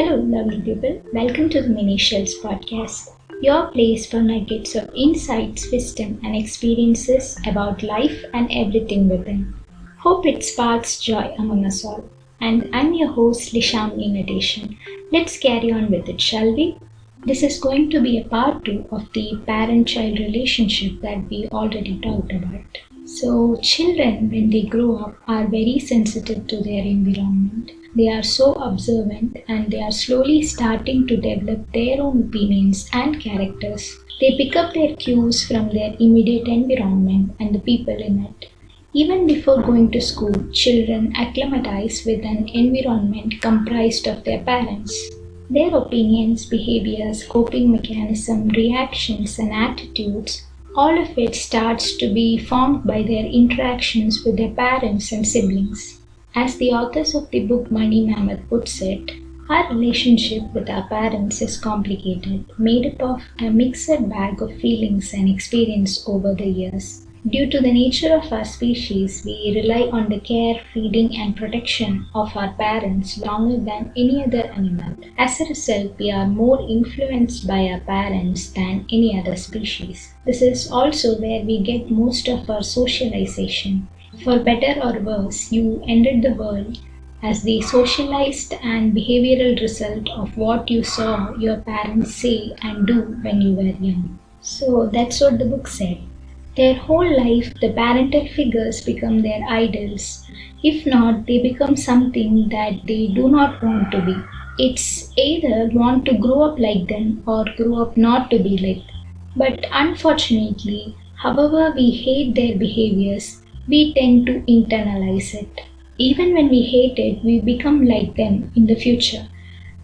Hello, lovely people. Welcome to the Mini Shells podcast, your place for nuggets of insights, wisdom, and experiences about life and everything within. Hope it sparks joy among us all. And I'm your host, Lishamni Nadeshan. Let's carry on with it, shall we? This is going to be a part 2 of the parent-child relationship that we already talked about. So, children, when they grow up, are very sensitive to their environment. They are so observant and they are slowly starting to develop their own opinions and characters. They pick up their cues from their immediate environment and the people in it. Even before going to school, children acclimatize with an environment comprised of their parents. Their opinions, behaviors, coping mechanism, reactions and attitudes, all of it starts to be formed by their interactions with their parents and siblings. As the authors of the book Money Mammoth puts it, our relationship with our parents is complicated, made up of a mixed bag of feelings and experience over the years. Due to the nature of our species, we rely on the care, feeding and protection of our parents longer than any other animal. As a result, we are more influenced by our parents than any other species. This is also where we get most of our socialization. For better or worse, you entered the world as the socialized and behavioral result of what you saw your parents say and do when you were young. So that's what the book said. Their whole life, the parental figures become their idols. If not, they become something that they do not want to be. It's either want to grow up like them or grow up not to be like them. But unfortunately, however we hate their behaviors, we tend to internalize it. Even when we hate it, we become like them in the future.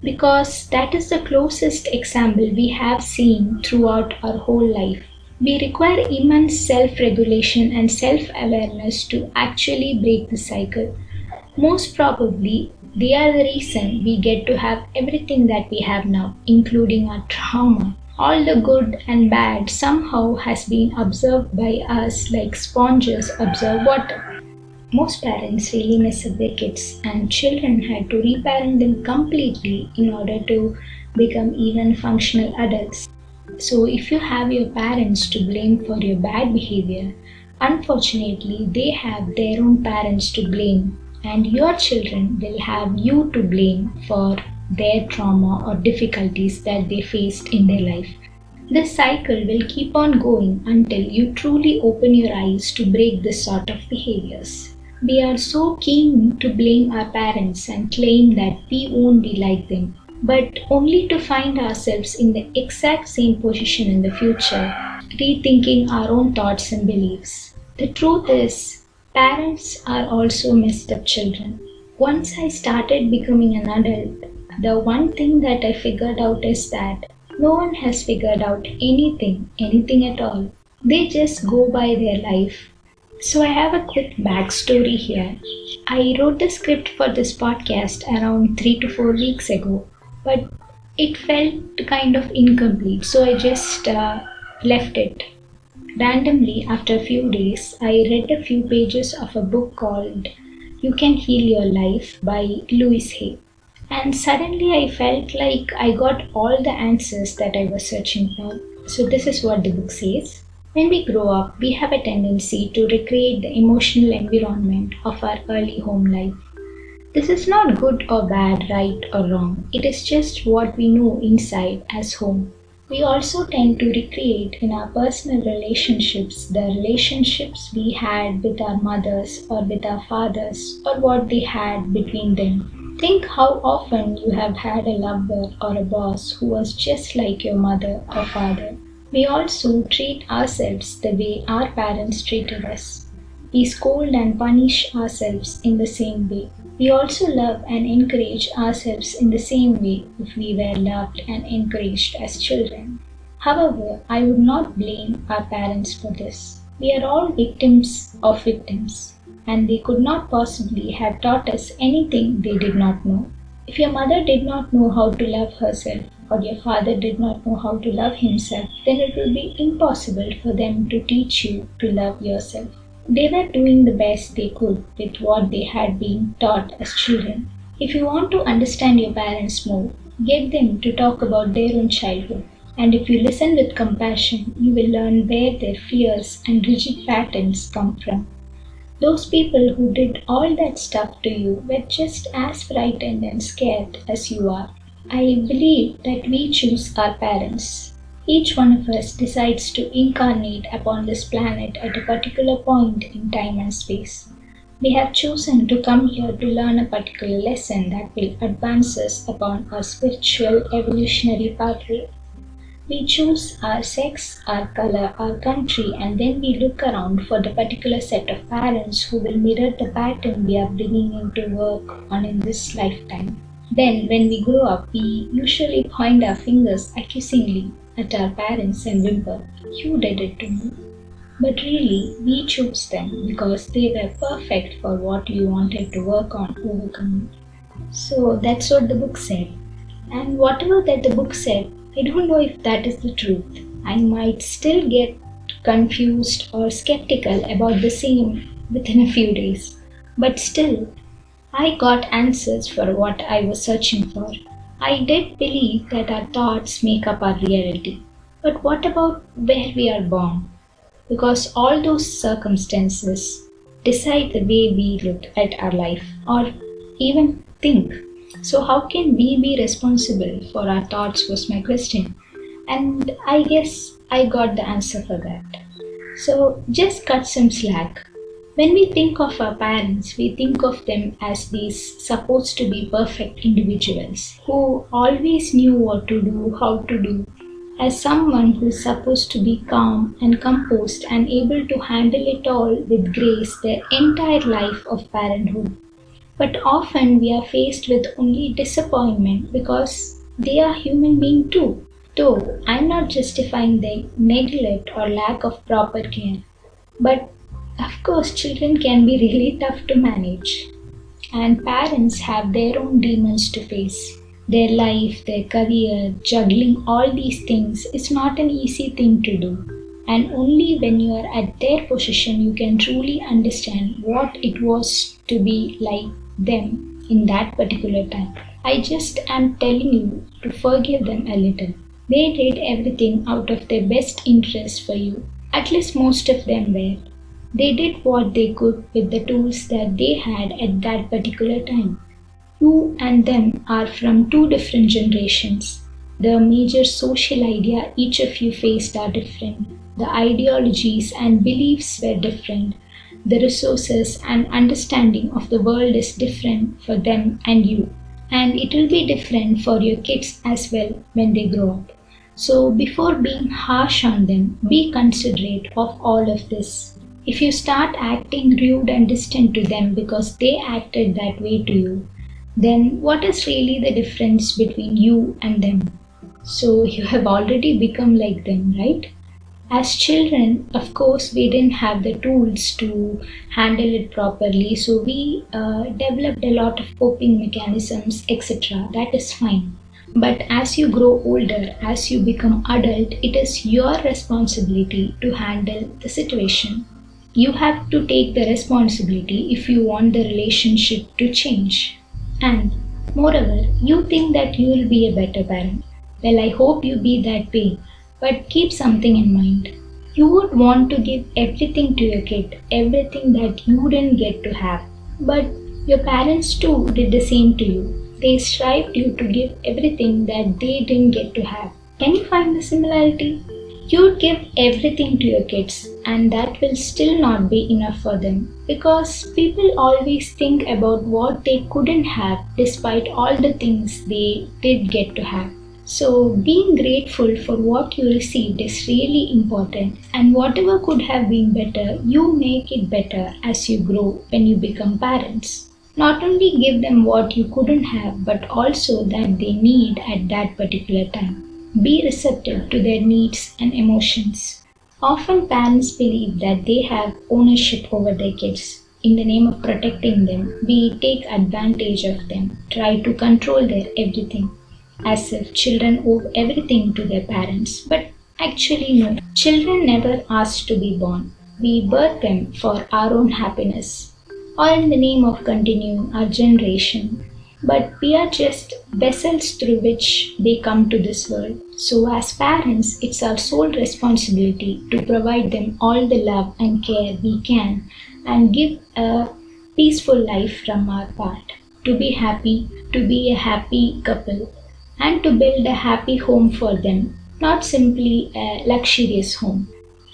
Because that is the closest example we have seen throughout our whole life. We require immense self-regulation and self-awareness to actually break the cycle. Most probably, they are the reason we get to have everything that we have now, including our trauma. All the good and bad somehow has been absorbed by us like sponges absorb water. Most parents really mess up their kids, and children had to reparent them completely in order to become even functional adults. So if you have your parents to blame for your bad behavior, unfortunately they have their own parents to blame, and your children will have you to blame for their trauma or difficulties that they faced in their life. This cycle will keep on going until you truly open your eyes to break this sort of behaviors. We are so keen to blame our parents and claim that we won't be like them, but only to find ourselves in the exact same position in the future, rethinking our own thoughts and beliefs. The truth is, parents are also messed up children. Once I started becoming an adult, the one thing that I figured out is that no one has figured out anything at all. They just go by their life. So I have a quick backstory here. I wrote the script for this podcast around 3 to 4 weeks ago, but it felt kind of incomplete, so I just left it. Randomly, after a few days, I read a few pages of a book called You Can Heal Your Life by Louise Hay. And suddenly I felt like I got all the answers that I was searching for. So this is what the book says. When we grow up, we have a tendency to recreate the emotional environment of our early home life. This is not good or bad, right or wrong. It is just what we know inside as home. We also tend to recreate in our personal relationships the relationships we had with our mothers or with our fathers or what they had between them. Think how often you have had a lover or a boss who was just like your mother or father. We also treat ourselves the way our parents treated us. We scold and punish ourselves in the same way. We also love and encourage ourselves in the same way if we were loved and encouraged as children. However, I would not blame our parents for this. We are all victims of victims, and they could not possibly have taught us anything they did not know. If your mother did not know how to love herself, or your father did not know how to love himself, then it will be impossible for them to teach you to love yourself. They were doing the best they could with what they had been taught as children. If you want to understand your parents more, Get them to talk about their own childhood. And if you listen with compassion, you will learn where their fears and rigid patterns come from. Those people who did all that stuff to you were just as frightened and scared as you are. I believe that we choose our parents. Each one of us decides to incarnate upon this planet at a particular point in time and space. We have chosen to come here to learn a particular lesson that will advance us upon our spiritual evolutionary pathway. We choose our sex, our color, our country, and then we look around for the particular set of parents who will mirror the pattern we are bringing into work on in this lifetime. Then, when we grow up, we usually point our fingers accusingly at our parents and whimper, "You did it to me." But really, we chose them because they were perfect for what we wanted to work on overcoming. So that's what the book said. And whatever that the book said, I don't know if that is the truth. I might still get confused or skeptical about the same within a few days. But still, I got answers for what I was searching for. I did believe that our thoughts make up our reality. But what about where we are born? Because all those circumstances decide the way we look at our life or even think. So, how can we be responsible for our thoughts? Was my question. And I guess I got the answer for that. So, just cut some slack. When we think of our parents, we think of them as these supposed to be perfect individuals who always knew what to do, how to do, as someone who is supposed to be calm and composed and able to handle it all with grace their entire life of parenthood. But often we are faced with only disappointment because they are human beings too. Though I'm not justifying their neglect or lack of proper care. But of course, children can be really tough to manage. And parents have their own demons to face. Their life, their career, juggling all these things is not an easy thing to do. And only when you are at their position you can truly understand what it was to be like them in that particular time. I just am telling you to forgive them a little. They did everything out of their best interest for you. At least most of them were. They did what they could with the tools that they had at that particular time. You and them are from two different generations. The major social idea each of you faced are different. The ideologies and beliefs were different. The resources and understanding of the world is different for them and you. And it will be different for your kids as well when they grow up. So before being harsh on them, be considerate of all of this. If you start acting rude and distant to them because they acted that way to you, then what is really the difference between you and them? So you have already become like them, right? As children, of course, we didn't have the tools to handle it properly, so we developed a lot of coping mechanisms, etc. That is fine. But as you grow older, as you become adult, it is your responsibility to handle the situation. You have to take the responsibility if you want the relationship to change. And moreover, you think that you will be a better parent. Well, I hope you be that way. But keep something in mind. You would want to give everything to your kid, everything that you didn't get to have. But your parents too did the same to you. They strived you to give everything that they didn't get to have. Can you find the similarity? You would give everything to your kids, and that will still not be enough for them because people always think about what they couldn't have despite all the things they did get to have. So, being grateful for what you received is really important, and whatever could have been better, you make it better as you grow when you become parents. Not only give them what you couldn't have, but also that they need at that particular time. Be receptive to their needs and emotions. Often parents believe that they have ownership over their kids. In the name of protecting them, we take advantage of them, try to control their everything, as if children owe everything to their parents. But actually no, children never asked to be born. We birth them for our own happiness, or in the name of continuing our generation. but we are just vessels through which they come to this world. So, as parents, it's our sole responsibility to provide them all the love and care we can and give a peaceful life from our part. To be happy, to be a happy couple, and to build a happy home for them, not simply a luxurious home.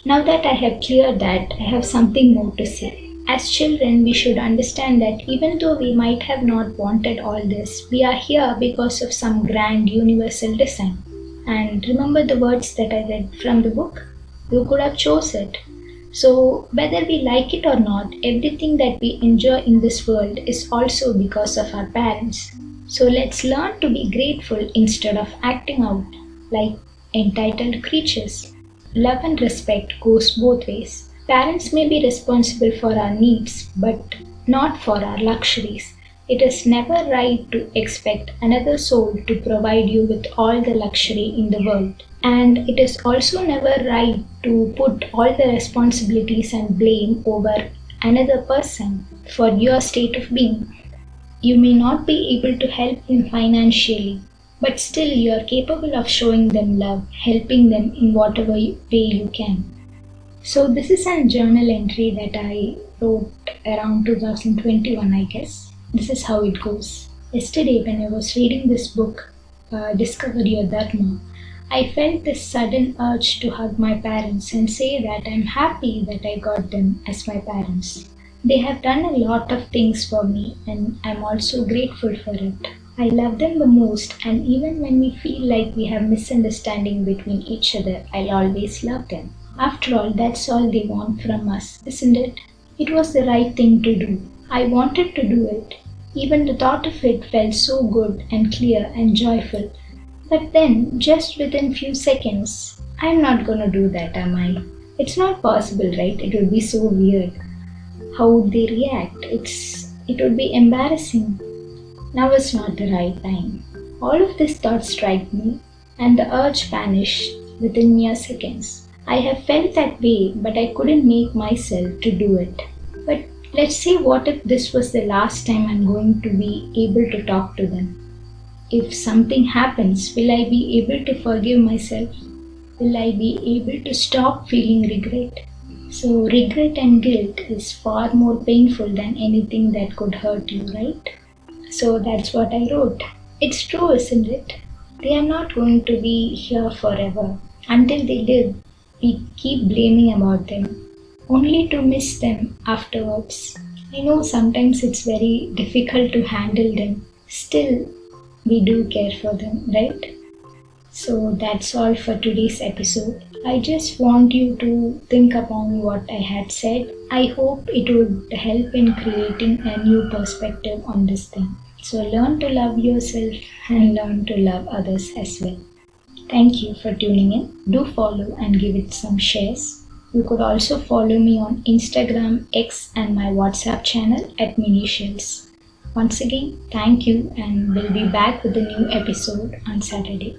Now that I have cleared that, I have something more to say. As children, we should understand that even though we might have not wanted all this, we are here because of some grand universal design. And remember the words that I read from the book? You could have chose it. So whether we like it or not, everything that we enjoy in this world is also because of our parents. So let's learn to be grateful instead of acting out like entitled creatures. Love and respect goes both ways. Parents may be responsible for our needs, but not for our luxuries. It is never right to expect another soul to provide you with all the luxury in the world. And it is also never right to put all the responsibilities and blame over another person for your state of being. You may not be able to help them financially, but still you are capable of showing them love, helping them in whatever way you can. So this is a journal entry that I wrote around 2021, I guess. This is how it goes. Yesterday when I was reading this book, Discover Your Dharma, I felt this sudden urge to hug my parents and say that I'm happy that I got them as my parents. They have done a lot of things for me and I'm also grateful for it. I love them the most, and even when we feel like we have misunderstanding between each other, I'll always love them. After all, that's all they want from us, isn't it? It was the right thing to do. I wanted to do it. Even the thought of it felt so good and clear and joyful. But then, just within few seconds, I'm not gonna do that, am I? It's not possible, right? It would be so weird. How would they react? It would be embarrassing. Now is not the right time. All of these thoughts strike me, and the urge vanished within mere seconds. I have felt that way, but I couldn't make myself to do it. But let's say what if this was the last time I'm going to be able to talk to them? If something happens, will I be able to forgive myself? Will I be able to stop feeling regret? So regret and guilt is far more painful than anything that could hurt you, right? So that's what I wrote. It's true, isn't it? They are not going to be here forever. Until they live, we keep blaming about them, only to miss them afterwards. I know sometimes it's very difficult to handle them. Still, we do care for them, right? So that's all for today's episode. I just want you to think upon what I had said. I hope it would help in creating a new perspective on this thing. So learn to love yourself and learn to love others as well. Thank you for tuning in. Do follow and give it some shares. You could also follow me on Instagram, X and my WhatsApp channel at Minishells. Once again, thank you, and we'll be back with a new episode on Saturday.